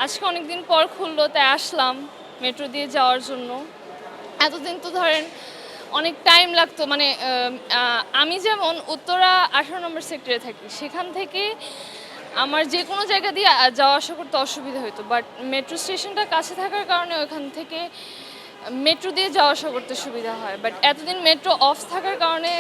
আজকে অনেকদিন পর খুললো, তাই আসলাম মেট্রো দিয়ে যাওয়ার জন্য। এতদিন তো ধরেন অনেক টাইম লাগতো, মানে আমি যেমন উত্তরা 18 নম্বর সেক্টরে থাকি, সেখান থেকে আমার যে কোনো জায়গা দিয়ে যাওয়া আসা করতে অসুবিধা হতো, বাট মেট্রো স্টেশনটা কাছে থাকার কারণে ওখান থেকে মেট্রো দিয়ে যাওয়া আসা করতে সুবিধা হয়। বাট এতদিন মেট্রো অফ থাকার কারণে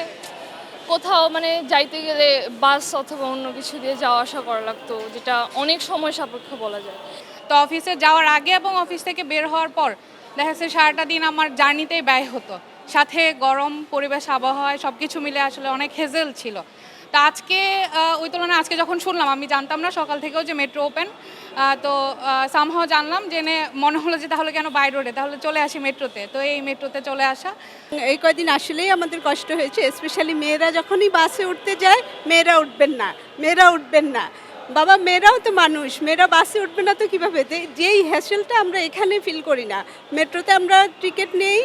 কোথাও মানে যাইতে গেলে বাস অথবা অন্য কিছু দিয়ে যাওয়া আসা করা লাগতো, যেটা অনেক সময় সাপেক্ষ বলা যায়। তো অফিসে যাওয়ার আগে এবং অফিস থেকে বের হওয়ার পর দেখা যাচ্ছে সারাটা দিন আমার জার্নিতেই ব্যয় হতো, সাথে গরম পরিবেশ আবহাওয়ায় সব কিছু মিলে আসলে অনেক হেজেল ছিল। তো আজকে ওই তুলনায় আজকে যখন শুনলাম, আমি জানতাম না সকাল থেকেও যে মেট্রো ওপেন, তো সামহাও জানলাম, জেনে মনে হলো যে তাহলে কেন বাই রোডে, তাহলে চলে আসি মেট্রোতে। তো এই মেট্রোতে চলে আসা। এই কয়দিন আসলেই আমাদের কষ্ট হয়েছে, স্পেশালি মেয়েরা যখনই বাসে উঠতে যায়, মেয়েরা উঠবেন না, মেয়েরা উঠবেন না। বাবা, মেয়েরাও তো মানুষ, মেয়েরা বাসে উঠবে না তো কীভাবে? যেই হ্যাসেলটা আমরা এখানে ফিল করি না, মেট্রোতে আমরা টিকিট নেই,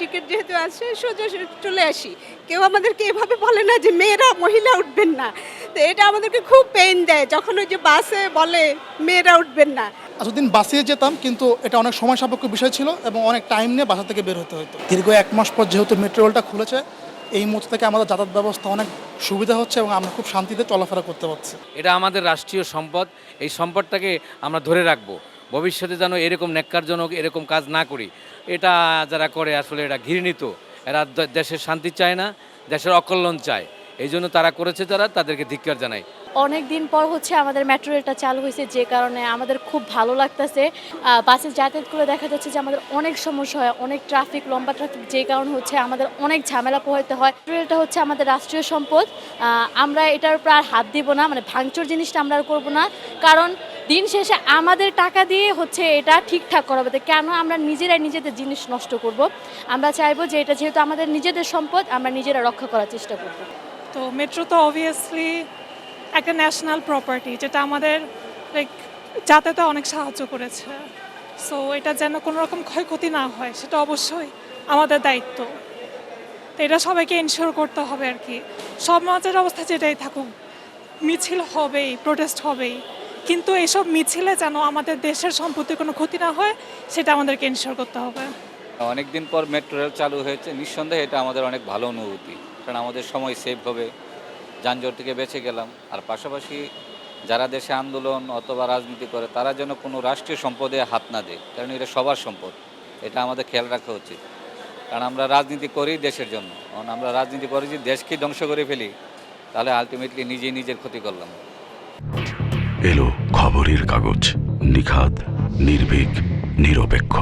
টিকিট যেহেতু আছে সোজা চলে আসি। কেউ আমাদেরকে এভাবে বলে না যে মেয়েরা মহিলা উঠবেন না। তো এটা আমাদেরকে খুব পেইন দেয় যখন ওই যে বাসে বলে মেয়েরা উঠবেন না। এতদিন বাসে যেতাম, কিন্তু এটা অনেক সময় সাপেক্ষ বিষয় ছিল এবং অনেক টাইম নিয়ে বাসা থেকে বের হতে হতো। দীর্ঘ 1 মাস পর যেহেতু মেট্রো রেলটা খুলেছে, এই মুহূর্ত থেকে আমাদের যাতায়াত ব্যবস্থা অনেক সুবিধা হচ্ছে এবং আমরা খুব শান্তিতে চলাফেরা করতে পারছি। এটা আমাদের রাষ্ট্রীয় সম্পদ, এই সম্পদটাকে আমরা ধরে রাখবো। ভবিষ্যতে যেন এরকম ন্যাক্কারজনক এরকম কাজ না করি। এটা যারা করে আসলে এটা ঘৃণিত। এরা দেশের শান্তি চায় না, দেশের অকল্যাণ চায়। এই জন্য তারা করেছে, যারা তাদেরকে ধিক্কার জানাই। অনেক দিন পর হচ্ছে আমাদের মেট্রো রেলটা চালু হয়েছে, যে কারণে আমাদের খুব ভালো লাগতেছে। বাসে যাতায়াত করে দেখা যাচ্ছে যে আমাদের অনেক সমস্যা হয়, অনেক ট্রাফিক, লম্বা ট্রাফিক, যে কারণে হচ্ছে আমাদের অনেক ঝামেলা পোহাইতে হয়। মেট্রো রেলটা হচ্ছে আমাদের রাষ্ট্রীয় সম্পদ, আমরা এটার উপর আর হাত দিব না, মানে ভাঙচুর জিনিসটা আমরা আর করবো না। কারণ দিন শেষে আমাদের টাকা দিয়ে হচ্ছে এটা ঠিকঠাক করা হবে, কেন আমরা নিজেরাই নিজেদের জিনিস নষ্ট করব? আমরা চাইবো যে এটা যেহেতু আমাদের নিজেদের সম্পদ, আমরা নিজেরা রক্ষা করার চেষ্টা করব। তো মেট্রো তো অবভিয়াসলি একটা ন্যাশনাল প্রপার্টি, যেটা আমাদের লাইক যাতায়াতে অনেক সাহায্য করেছে। সো এটা যেন কোনো রকম ক্ষয়ক্ষতি না হয়, সেটা অবশ্যই আমাদের দায়িত্ব। তো এটা সবাইকে এনশিওর করতে হবে আর কি। সমাজের অবস্থা যেটাই থাকুক, মিছিল হবেই, প্রোটেস্ট হবেই, কিন্তু এইসব মিছিলে যেন আমাদের দেশের সম্পত্তির কোনো ক্ষতি না হয়, সেটা আমাদেরকে এনশিওর করতে হবে। অনেকদিন পর মেট্রো রেল চালু হয়েছে, নিঃসন্দেহে এটা আমাদের অনেক ভালো অনুভূতি, কারণ আমাদের সময় সেভ হবে, যানজট থেকে বেঁচে গেলাম। আর পাশাপাশি যারা দেশে আন্দোলন অথবা রাজনীতি করে, তারা যেন কোনো রাষ্ট্রীয় সম্পদে হাত না দেয়, কারণ এটা সবার সম্পদ। এটা আমাদের খেয়াল রাখা উচিত, কারণ আমরা রাজনীতি করি দেশের জন্য। কারণ আমরা রাজনীতি করে যদি দেশকে ধ্বংস করে ফেলি, তাহলে আলটিমেটলি নিজেই নিজের ক্ষতি করলাম। এলো খবরের কাগজ, নিখাত, নির্ভীক, নিরপেক্ষ।